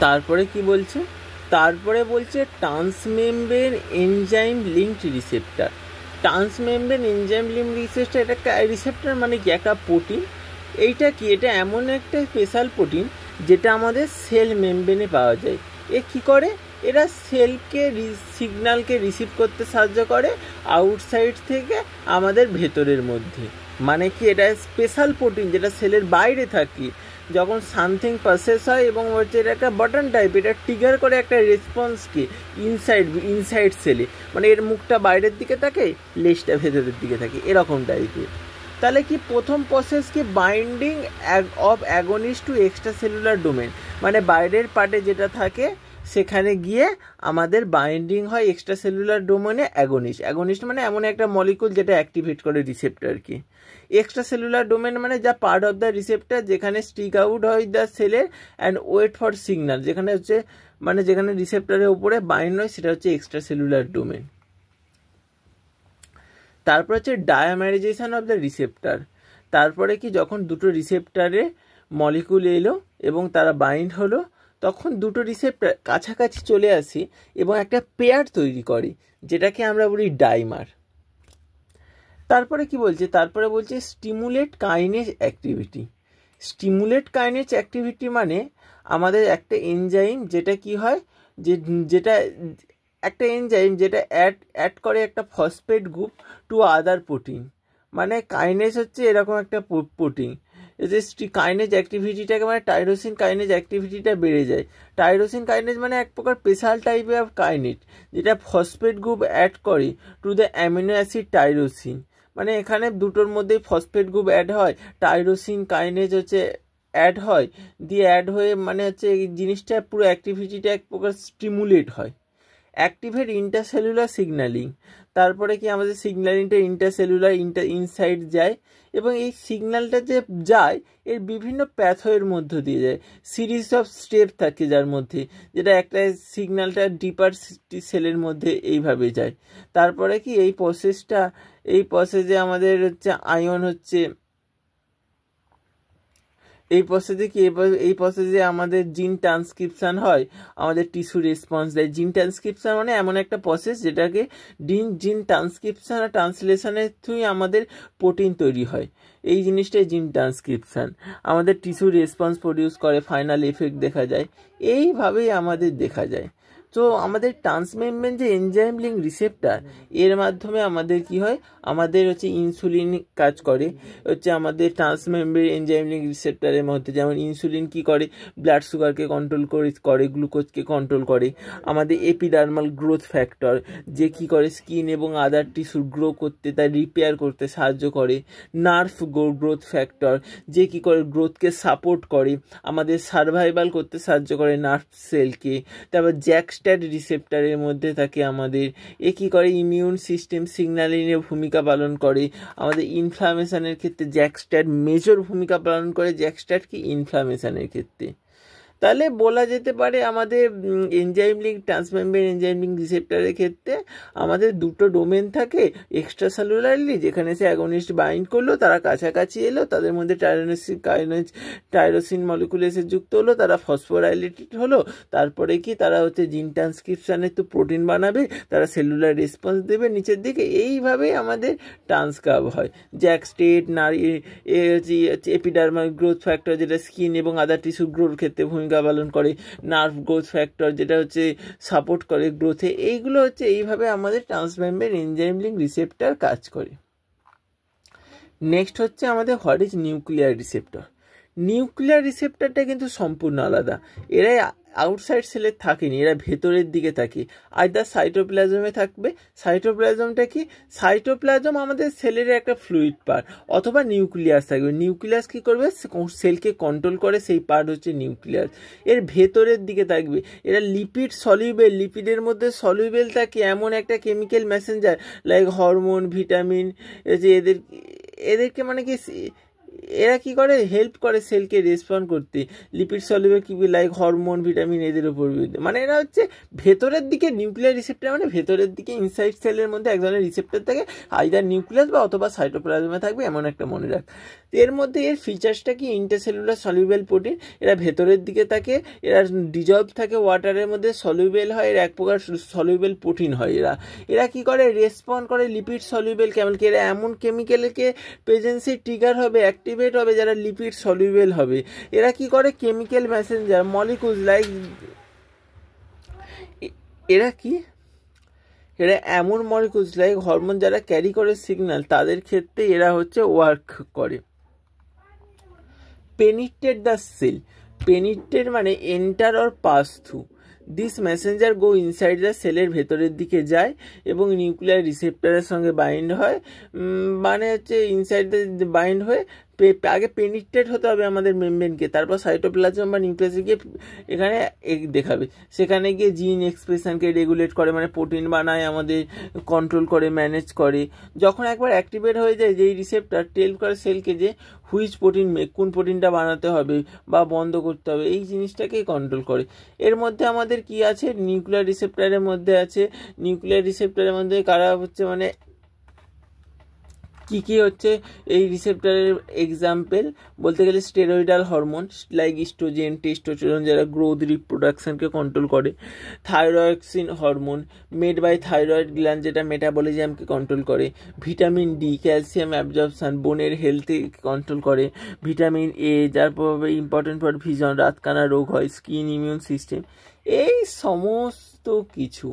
তারপরে কি বলছে, তারপরে বলছে transmembrane enzyme linked receptor. Transmembrane enzyme linked receptor, এটা রিসেপ্টর মানে কি একটা প্রোটিন। এইটা কি, এটা এমন একটা স্পেশাল প্রোটিন যেটা আমাদের সেল মেমব্রেনে পাওয়া যায়। এ কি করে, এরা সেলকে সিগন্যালকে রিসিভ করতে সাহায্য করে আউটসাইড থেকে আমাদের ভেতরের মধ্যে। মানে কি, এটা স্পেশাল প্রোটিন যেটা সেলের বাইরে থাকে। যখন সামথিং প্রসেস হয় এবং হচ্ছে এটা একটা বাটন টাইপ, এটা ট্রিগার করে একটা রেসপন্সকে ইনসাইড সেলে, মানে এর মুখটা বাইরের দিকে থাকে, লেজটা ভেতরের দিকে থাকে, এরকম টাইপের। তাহলে কি প্রথম প্রসেস কি, binding of agonist to extracellular domain, মানে বাইরের পার্টে যেটা থাকে সেখানে গিয়ে আমাদের বাইন্ডিং হয় এক্সট্রা সেলুলার ডোমেনে অ্যাগনিস্ট মানে এমন একটা মলিকুল যেটা অ্যাক্টিভেট করে রিসেপ্টরকে। এক্সট্রা সেলুলার ডোমেন মানে যা পার্ট অফ দ্য রিসেপ্টর, যেখানে স্টিক আউট হয় দ্য সেলের অ্যান্ড ওয়েট ফর সিগন্যাল, যেখানে হচ্ছে মানে যেখানে রিসেপ্টরের উপরে বাইন্ড হয় সেটা হচ্ছে এক্সট্রা সেলুলার ডোমেন। তারপর হচ্ছে ডায়ামারাইজেশন অফ দ্য রিসেপ্টর। তারপরে কি, যখন দুটো রিসেপ্টরে মলিকুল এলো এবং তারা বাইন্ড হলো, তখন দুটো রিসেপ্টর কাছাকাছি চলে আসে এবং একটা পেয়ার তৈরি করে, যেটাকে আমরা বলি ডাইমার। তারপরে কি বলছে, তারপরে বলছে stimulate kinase activity. Stimulate kinase activity মানে আমাদের একটা এনজাইম যেটা কি হয়, যেটা একটা এনজাইম যেটা অ্যাড করে একটা phosphate group to other protein. মানে কাইনেজ হচ্ছে এরকম একটা প্রোটিন, যে কাইনেজ অ্যাক্টিভিটিটাকে মানে টাইরোসিন কাইনেজ অ্যাক্টিভিটিটা বেড়ে যায়। টাইরোসিন কাইনেজ মানে এক প্রকার স্পেশাল টাইপের অফ কাইনেজ যেটা ফসফেট গ্রুপ অ্যাড করে to the amino acid tyrosine. মানে এখানে দুটোর মধ্যেই ফসফেট গ্রুপ অ্যাড হয়, টাইরোসিন কাইনেজ হচ্ছে অ্যাড হয়, দিয়ে অ্যাড হয়ে মানে হচ্ছে এই জিনিসটা পুরো অ্যাক্টিভিটিটা এক প্রকার স্টিমুলেট হয়। অ্যাক্টিভেট ইন্টারসেলুলার সিগন্যালিং, তারপরে কি আমাদের সিগন্যালিংটা ইন্টারসেলুলার ইনসাইড যায়, এবং এই সিগন্যালটা যে যায় এর বিভিন্ন প্যাথওয়ের মধ্য দিয়ে যায়, সিরিজ অফ স্টেপ থাকে যার মধ্যে, যেটা একটা সিগন্যালটা ডিপার সেলের মধ্যে এইভাবে যায়। তারপরে কি এই প্রসেসে আমাদের হচ্ছে আয়ন হচ্ছে, এই প্রসেসে আমাদের জিন ট্রান্সক্রিপশন হয়, আমাদের টিস্যু রেসপন্স দেয়। জিন ট্রান্সক্রিপশন মানে এমন একটা প্রসেস যেটাকে জিন ট্রান্সক্রিপশন আর ট্রান্সলেশনের থ্রুই আমাদের প্রোটিন তৈরি হয়। এই জিনিসটাই জিন ট্রান্সক্রিপশন, আমাদের টিস্যু রেসপন্স প্রডিউস করে, ফাইনাল এফেক্ট দেখা যায়, এইভাবেই আমাদের দেখা যায়। তো আমাদের ট্রান্সমেমব্রেন যে এনজাইম লিঙ্ক রিসেপ্টর, এর মাধ্যমে আমাদের কি হয়, আমাদের হচ্ছে ইনসুলিন কাজ করে হচ্ছে আমাদের ট্রান্সমেমব্রেন এনজাইম লিঙ্ক রিসেপ্টরের মধ্যে। যেমন ইনসুলিন কি করে, ব্লাড সুগারকে কন্ট্রোল করে, গ্লুকোজকে কন্ট্রোল করে। আমাদের এপিডার্মাল গ্রোথ ফ্যাক্টর যে কি করে, স্কিন এবং আদার টিস্যু গ্রো করতে, তার রিপেয়ার করতে সাহায্য করে। নার্ভ গ্রোথ ফ্যাক্টর যে কি করে, গ্রোথকে সাপোর্ট করে, আমাদের সার্ভাইভাল করতে সাহায্য করে নার্ভ সেলকে। তারপর জ্যাকস্ট্যাট রিসেপ্টরের মধ্যে থাকে আমাদের, এ কী করে, ইমিউন সিস্টেম সিগন্যালিংয়ের ভূমিকা পালন করে। আমাদের ইনফ্লামেশনের ক্ষেত্রে জ্যাকস্ট্যাট মেজর ভূমিকা পালন করে, জ্যাকস্ট্যাট কি ইনফ্লামেশনের ক্ষেত্রে। তাহলে বলা যেতে পারে আমাদের enzyme link transmembrane enzyme link রিসেপ্টরের ক্ষেত্রে আমাদের দুটো ডোমেন থাকে, এক্সট্রা সেলুলারলি যেখানে সে অ্যাগনিস্ট বাইন্ড করলো, তারা কাছাকাছি এলো, তাদের মধ্যে টাইরোসিন মলিকুল এসে যুক্ত হলো, তারা ফসফোরাইলেটেড হলো, তারপরে কি তারা হচ্ছে জিন ট্রান্সক্রিপশনের তো প্রোটিন বানাবে, তারা সেলুলার রেসপন্স দেবে নিচের দিকে, এইভাবেই আমাদের ট্রান্সক্রাইব হয়। জ্যাকস্টেট এপিডার্মাল গ্রোথ ফ্যাক্টর যেটা স্কিন এবং আদার টিস্যু গ্রোথ ক্ষেত্রে ভূমিকা পালন করে, নার্ভ গ্রোথ ফ্যাক্টর যেটা হচ্ছে সাপোর্ট করে গ্রোথে। এইগুলো হচ্ছে এইভাবে আমাদের ট্রান্সমেমব্রেন এনজাইম লিঙ্ক রিসেপ্টর কাজ করে। নেক্সট হচ্ছে আমাদের what is nuclear receptor. Nuclear রিসেপ্টরটা কিন্তু সম্পূর্ণ আলাদা, এরাই আউটসাইড সেলে থাকেনি, এরা ভেতরের দিকে থাকে, আইদার সাইটোপ্লাজমে থাকবে। সাইটোপ্লাজমটা কি, সাইটোপ্লাজম আমাদের সেলের একটা ফ্লুইড পার্ট, অথবা নিউক্লিয়াস থাকবে। নিউক্লিয়াস কি করবে, সেলকে কন্ট্রোল করে, সেই পার্ট হচ্ছে নিউক্লিয়াস। এর ভেতরের দিকে থাকবে, এরা লিপিড সলিউবেল, লিপিডের মধ্যে সলিউবেল থাকে এমন একটা chemical Messenger like hormone, vitamin, যে এদেরকে মানে কি এরা কি করে, হেল্প করে সেলকে রেসপন্ড করতে, লিপিড সলিউবল কি লাইক হরমোন, ভিটামিন এদের উপর। মানে এরা হচ্ছে ভেতরের দিকে নিউক্লিয়ার রিসেপ্টর, মানে ভেতরের দিকে ইনসাইড সেলের মধ্যে এক ধরনের রিসেপ্টর থাকে, আইদার নিউক্লিয়াস বা অথবা সাইটোপ্লাজমে থাকবে, এমন একটা মনে রাখ। এর মধ্যে এর ফিচার্সটা কি, ইন্টারসেলুলার সলিউবল প্রোটিন, এরা ভেতরের দিকে থাকে, এরা ডিজলভ থাকে ওয়াটারের মধ্যে, সলিউবল হয়, এরা এক প্রকার সলিউবল প্রোটিন হয়। এরা কি করে, রেসপন্ড করে লিপিড সলিউবল কেমিক্যালকে, এরা এমন কেমিক্যালকে প্রেজেন্সে ট্রিগার হবে, অ্যাক্টিভেট হবে যারা লিপিড সলিউবল হবে। এরা কি করে, কেমিক্যাল মেসেঞ্জার মলিকুলস লাইক, এরা এমন মলিকুলস লাইক হরমোন যারা ক্যারি করে সিগন্যাল, তাদের ক্ষেত্রে এরা হচ্ছে ওয়ার্ক করে। পেনিট্রেট দ্য সেল, পেনিট্রেট মানে enter or pass through, this Messenger go inside the সেলের ভেতরের দিকে যায় এবং নিউক্লিয়ার রিসেপ্টরের সঙ্গে বাইন্ড হয়, মানে হচ্ছে ইনসাইড দ্য বাইন্ড হয়ে আগে পেনিট্রেট হতে হবে আমাদের মেমব্রেনকে, তারপর সাইটোপ্লাজম বা নিউক্লিয়াসে গিয়ে এখানে দেখাবে, সেখানে গিয়ে জিন এক্সপ্রেশনকে রেগুলেট করে, মানে প্রোটিন বানায়, আমাদের কন্ট্রোল করে, ম্যানেজ করে। যখন একবার অ্যাক্টিভেট হয়ে যায় যেই রিসেপ্টর, টেল করে সেলকে যে হুইচ প্রোটিন, কোন প্রোটিনটা বানাতে হবে বা বন্ধ করতে হবে, এই জিনিসটাকেই কন্ট্রোল করে। এর মধ্যে আমাদের কি আছে, নিউক্লিয়ার রিসেপ্টরের মধ্যে আছে, নিউক্লিয়ার রিসেপ্টরের মধ্যে কারা হচ্ছে, মানে কি হচ্ছে এই রিসেপ্টরের এক্সাম্পল বলতে গেলে, steroidal hormone like oestrogen, testosterone যারা গ্রোথ রিপ্রোডাকশনকে কন্ট্রোল করে, thyroxine hormone made by thyroid gland যেটা মেটাবলিজমকে কন্ট্রোল করে, ভিটামিন ডি ক্যালসিয়াম অ্যাবজর্পশন বোনের হেলথে কন্ট্রোল করে, ভিটামিন এ যার প্রভাবে ইম্পর্টেন্ট ফর ভিজন, রাতকানা রোগ হয়, স্কিন, ইমিউন সিস্টেম, এই সমস্ত কিছু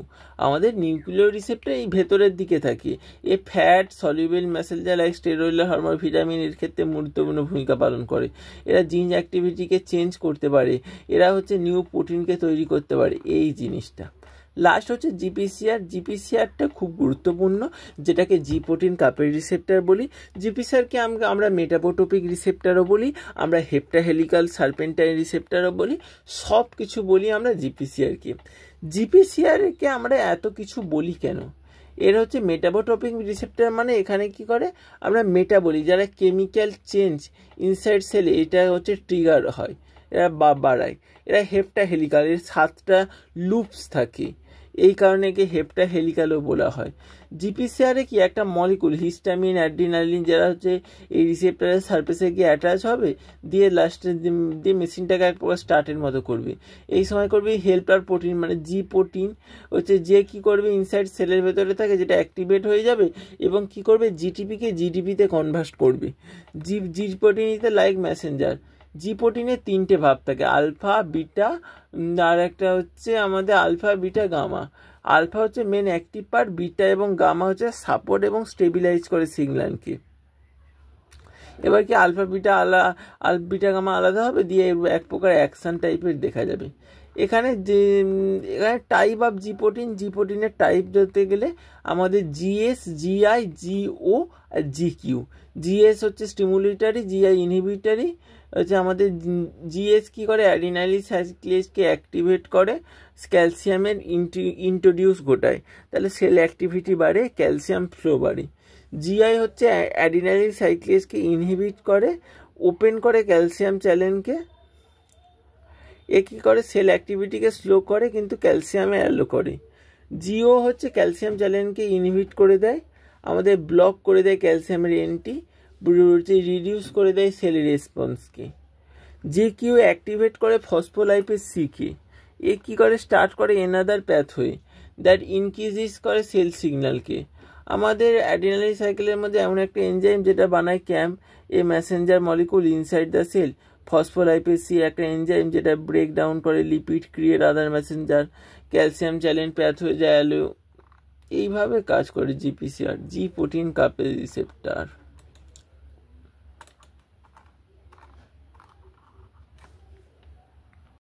আমাদের নিউক্লিয়ার রিসেপ্টর এই ভেতরের দিকে থাকে। A fat soluble messenger like steroid hormone, vitamin এর ক্ষেত্রে গুরুত্বপূর্ণ ভূমিকা পালন করে। এরা জিন অ্যাক্টিভিটিকে চেঞ্জ করতে পারে, এরা হচ্ছে নিউ প্রোটিনকে তৈরি করতে পারে, এই জিনিসটা। লাস্ট হচ্ছে জিপিসিআর, জিপিসিআরটা খুব গুরুত্বপূর্ণ, যেটাকে জি প্রোটিন কাপের রিসেপ্টর বলি। জিপিসিআরকে আমরা মেটাবোটোপিক রিসেপ্টরও বলি, আমরা হেপ্টাহেলিক্যাল সার্পেন্টাইন রিসেপ্টরও বলি, সব কিছু বলি আমরা জিপিসিআরকে। জিপিসিআরকে আমরা এত কিছু বলি কেন, এর হচ্ছে মেটাবোটোপিক রিসেপ্টর, মানে এখানে কি করে, আমরা মেটা বলি যারা কেমিক্যাল চেঞ্জ ইনসাইড সেলে, এটা হচ্ছে ট্রিগার হয়, এরা বাড়ায়। এরা হেপ্টাহেলিক্যাল, এর 7টা লুপস থাকে, এই কারণে একে হেপ্টাহেলিক্যালও বলা হয়। জিপিসিআরে কি একটা মলিকুল হিস্টামিন, অ্যাড্রিনালিন যারা হচ্ছে এই রিসেপ্টরের সারফেসে গিয়ে অ্যাটাচ হবে, দিয়ে লাস্টে দিয়ে মেশিনটাকে এক প্রকার স্টার্টের মতো করবে। এই সময় করবে হেল্পার প্রোটিন, মানে জি প্রোটিন হচ্ছে যে কি করবে, ইনসাইড সেলের ভেতরে থাকে, যেটা অ্যাক্টিভেট হয়ে যাবে এবং কি করবে, জিটিপিকে জিডিপিতে কনভার্ট করবে। G protein is the like messenger. G প্রোটিনের 3টে ভাব থাকে, আলফা, বিটা, আর একটা হচ্ছে আমাদের আলফা, বিটা, গামা। আলফা হচ্ছে মেন অ্যাক্টিভ পার্ট, বিটা এবং গামা হচ্ছে সাপোর্ট এবং স্টেবিলাইজ করে সিগন্যালকে। এবার কি আলফা বিটা গামা আলাদা হবে, দিয়ে এক প্রকার অ্যাকশন টাইপের দেখা যাবে। এখানে টাইপ অফ জি প্রোটিনের টাইপ ধরতে গেলে আমাদের জিএস, জিআই, জিও আর জিকিউ। জিএস হচ্ছে স্টিমুলেটরি, জিআই ইনহিবিটরি, হচ্ছে আমাদের জিএস কি করে, অ্যাডিনাইলিন সাইক্লেজকে অ্যাক্টিভেট করে, ক্যালসিয়ামের ইন্ট্রোডিউস ঘটায়, তাহলে সেল অ্যাক্টিভিটি বাড়ে, ক্যালসিয়াম ফ্লো বাড়ে। জিআই হচ্ছে অ্যাডিনাইলিন সাইক্লেজকে ইনহিবিট করে, ওপেন করে ক্যালসিয়াম চ্যানেলকে, এ কী করে, সেল অ্যাক্টিভিটিকে স্লো করে কিন্তু ক্যালসিয়ামে অ্যালো করে। জিও হচ্ছে ক্যালসিয়াম চ্যানেলকে ইনহিবিট করে দেয়, আমাদের ব্লক করে দেয় ক্যালসিয়ামের এন্টি, রিডিউস করে দেয় সেল রেসপন্সকে। যে কিউ অ্যাক্টিভেট করে ফসফোলাইপেজ সিকে, এ কী করে, স্টার্ট করে এনাদার প্যাথওয়ে দ্যাট ইনক্রিজিস করে সেল সিগন্যালকে। আমাদের অ্যাডিনালিন সাইকেলের মধ্যে এমন একটা এনজাইম যেটা বানায় cAMP, a messenger molecule inside the cell, phospholipase C একটা এনজাইম যেটা ব্রেক ডাউন করে lipid, create other messenger, calcium channel pathway যায়, এইভাবে কাজ করে জিপিসিআর, জি প্রোটিন কাপের রিসেপ্টর।